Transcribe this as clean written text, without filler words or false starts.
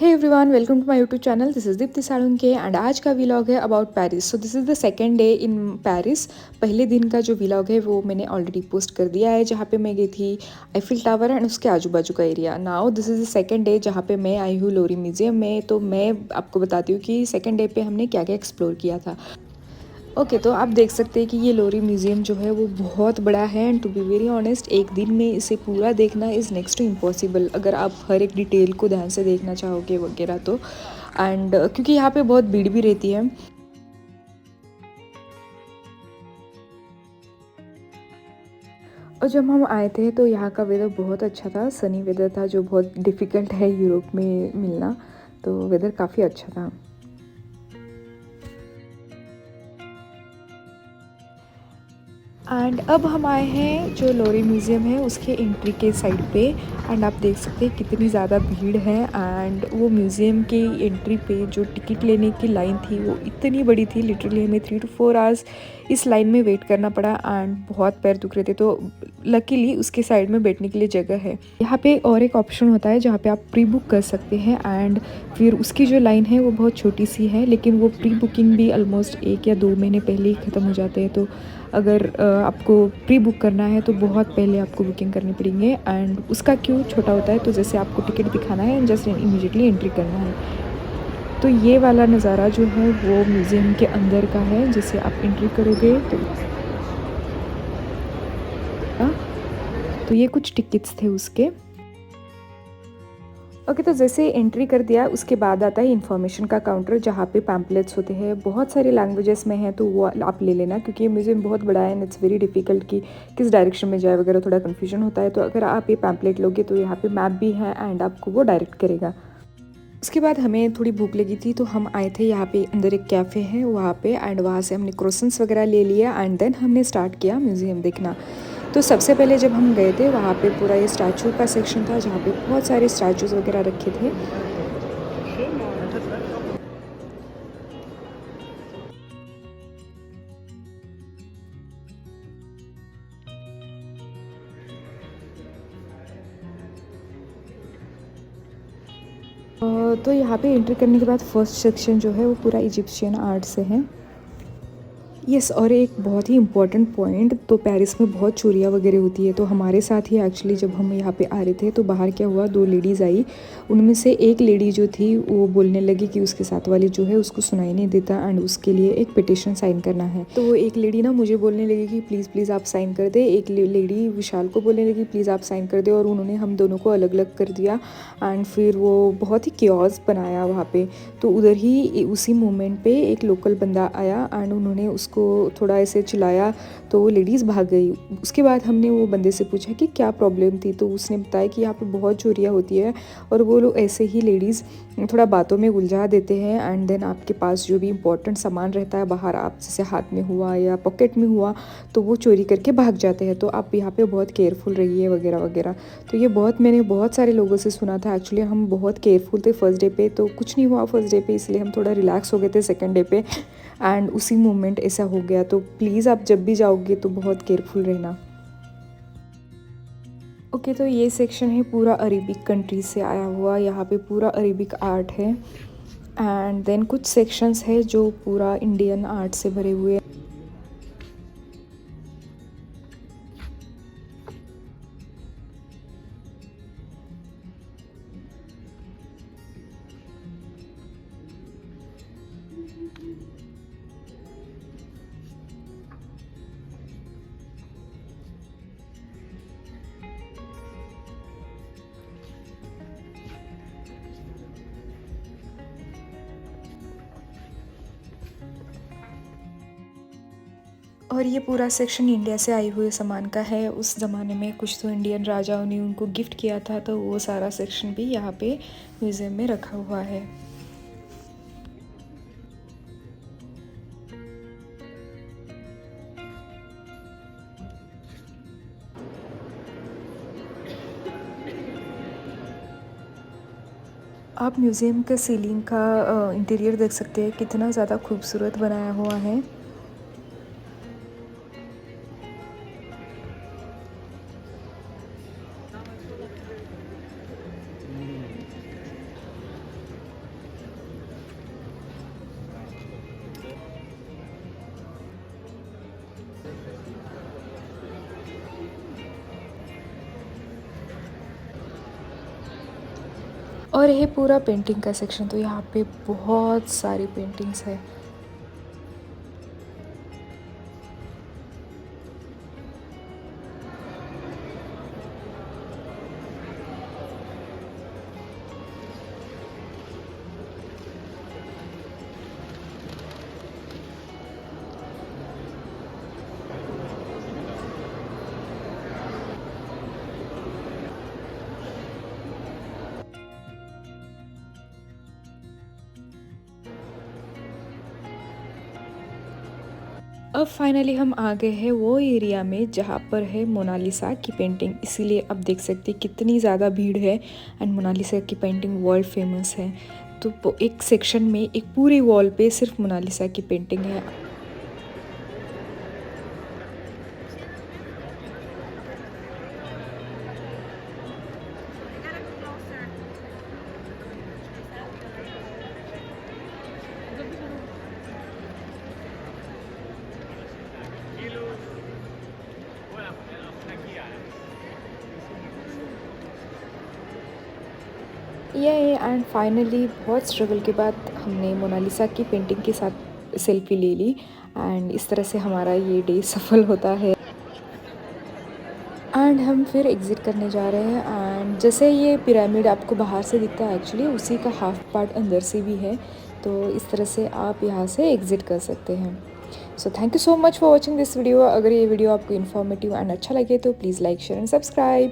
Hey everyone, welcome to my YouTube channel. This is Deepti Salunke and आज का vlog है about Paris. So this is the second day in Paris. पहले दिन का जो व्लॉग है वो मैंने ऑलरेडी पोस्ट कर दिया है, जहाँ पे मैं गई थी आईफिल टावर एंड उसके आजू बाजू का area. Now this is the second day जहाँ पे मैं आई हूँ लोरी म्यूजियम में। तो मैं आपको बताती हूँ कि सेकंड डे पे हमने क्या क्या एक्सप्लोर किया था। ओके, तो आप देख सकते हैं कि ये लोरी म्यूज़ियम जो है वो बहुत बड़ा है and to be very honest एक दिन में इसे पूरा देखना इज़ नेक्स्ट टू इम्पॉसिबल, अगर आप हर एक डिटेल को ध्यान से देखना चाहोगे वगैरह तो। एंड क्योंकि यहाँ पे बहुत भीड़ भी रहती है। और जब हम आए थे तो यहाँ का वेदर बहुत अच्छा था, सनी वेदर था, जो बहुत डिफ़िकल्ट है यूरोप में मिलना। तो वेदर काफ़ी अच्छा था। एंड अब हम आए हैं जो लोरी म्यूज़ियम है उसके एंट्री के साइड पे। एंड आप देख सकते हैं कितनी ज़्यादा भीड़ है। एंड वो म्यूज़ियम की एंट्री पे जो टिकट लेने की लाइन थी वो इतनी बड़ी थी, लिटरली हमें 3 to 4 आवर्स इस लाइन में वेट करना पड़ा एंड बहुत पैर दुख रहे थे। तो लकीली उसके साइड में बैठने के लिए जगह है। यहाँ पे और एक ऑप्शन होता है जहाँ पे आप प्री बुक कर सकते हैं एंड फिर उसकी जो लाइन है वो बहुत छोटी सी है, लेकिन वो प्री बुकिंग भी ऑलमोस्ट 1 या 2 महीने पहले ही ख़त्म हो जाते हैं। तो अगर आपको प्री बुक करना है तो बहुत पहले आपको बुकिंग करनी पड़ेंगे। एंड उसका क्यों छोटा होता है, तो जैसे आपको टिकट दिखाना है एंड जस्ट इमीडिएटली एंट्री करना है। तो ये वाला नज़ारा जो है वो म्यूज़ियम के अंदर का है, जिसे आप एंट्री करोगे तो ये कुछ टिकट्स थे उसके। ओके, तो जैसे एंट्री कर दिया उसके बाद आता है इन्फॉर्मेशन का काउंटर, जहाँ पे पैम्पलेट्स होते हैं, बहुत सारे लैंग्वेजेस में हैं, तो वो आप ले लेना क्योंकि ये म्यूज़ियम बहुत बड़ा है एंड इट्स वेरी डिफिकल्ट कि किस डायरेक्शन में जाए वगैरह, थोड़ा कन्फ्यूजन होता है। तो अगर आप ये पैम्पलेट लोगे तो यहाँ पे मैप भी है एंड आपको वो डायरेक्ट करेगा। उसके बाद हमें थोड़ी भूख लगी थी तो हम आए थे यहाँ पे, अंदर एक कैफ़े है वहाँ पे, एंड वहाँ से हमने क्रोसेंट्स वगैरह ले लिया एंड देन हमने स्टार्ट किया म्यूज़ियम देखना। तो सबसे पहले जब हम गए थे वहाँ पे पूरा ये स्टैचू का सेक्शन था, जहाँ पे बहुत सारे स्टैचूज़ वगैरह रखे थे। तो यहाँ पे एंट्री करने के बाद फर्स्ट सेक्शन जो है वो पूरा इजिप्शियन आर्ट से है। यस, और एक बहुत ही इम्पॉर्टेंट पॉइंट, तो पेरिस में बहुत चोरियाँ वगैरह होती है। तो हमारे साथ ही एक्चुअली जब हम यहाँ पे आ रहे थे तो बाहर क्या हुआ, 2 लेडीज़ आई। उनमें से एक लेडी जो थी वो बोलने लगी कि उसके साथ वाली जो है उसको सुनाई नहीं देता एंड उसके लिए एक पिटिशन साइन करना है। तो वो एक लेडी ना मुझे बोलने लगी कि प्लीज़ प्लीज़ आप साइन कर दे। एक लेडी विशाल को बोलने लगी प्लीज़ आप साइन कर दे, और उन्होंने हम दोनों को अलग अलग कर दिया एंड फिर वो बहुत ही क्योस बनाया वहाँ पे। तो उधर ही उसी मोमेंट पे एक लोकल बंदा आया एंड उन्होंने उसको थोड़ा ऐसे चिल्लाया, तो वो लेडीज़ भाग गई। उसके बाद हमने वो बंदे से पूछा कि क्या प्रॉब्लम थी, तो उसने बताया कि यहाँ पे बहुत चोरियाँ होती है और वो लोग ऐसे ही लेडीज़ थोड़ा बातों में उलझा देते हैं एंड देन आपके पास जो भी इंपॉर्टेंट सामान रहता है बाहर, आप जैसे हाथ में हुआ या पॉकेट में हुआ, तो वो चोरी करके भाग जाते हैं। तो आप यहाँ पे बहुत केयरफुल रहिए वगैरह वगैरह। तो ये बहुत मैंने बहुत सारे लोगों से सुना था। एक्चुअली हम बहुत केयरफुल थे फर्स्ट डे पे, तो कुछ नहीं हुआ फर्स्ट डे पे, इसलिए हम थोड़ा रिलैक्स हो गए थे सेकंड डे पे एंड उसी मोमेंट ऐसा हो गया। तो प्लीज़ आप जब भी जाओगे तो बहुत केयरफुल रहना। ओके, तो ये सेक्शन है पूरा अरेबिक कंट्री से आया हुआ, यहाँ पे पूरा अरेबिक आर्ट है। एंड देन कुछ सेक्शंस है जो पूरा इंडियन आर्ट से भरे हुए हैं। और ये पूरा सेक्शन इंडिया से आई हुए सामान का है। उस ज़माने में कुछ तो इंडियन राजाओं ने उनको गिफ्ट किया था, तो वो सारा सेक्शन भी यहाँ पे म्यूज़ियम में रखा हुआ है। आप म्यूज़ियम के सीलिंग का इंटीरियर देख सकते हैं, कितना ज़्यादा खूबसूरत बनाया हुआ है। और ये पूरा पेंटिंग का सेक्शन, तो यहाँ पे बहुत सारी पेंटिंग्स है। अब फाइनली हम आ गए हैं वो एरिया में जहाँ पर है मोनालिसा की पेंटिंग, इसीलिए अब देख सकते हैं कितनी ज़्यादा भीड़ है। एंड मोनालिसा की पेंटिंग वर्ल्ड फेमस है, तो एक सेक्शन में एक पूरी वॉल पे सिर्फ मोनालिसा की पेंटिंग है। ये एंड फाइनली बहुत स्ट्रगल के बाद हमने मोनालिसा की पेंटिंग के साथ सेल्फी ले ली। एंड इस तरह से हमारा ये डे सफल होता है। एंड हम फिर एग्ज़िट करने जा रहे हैं। एंड जैसे ये पिरामिड आपको बाहर से दिखता है, एक्चुअली उसी का हाफ पार्ट अंदर से भी है, तो इस तरह से आप यहाँ से एग्ज़िट कर सकते हैं। So thank you so much for watching this video. अगर ये वीडियो आपको इन्फॉर्मेटिव एंड अच्छा लगे तो please like share and subscribe.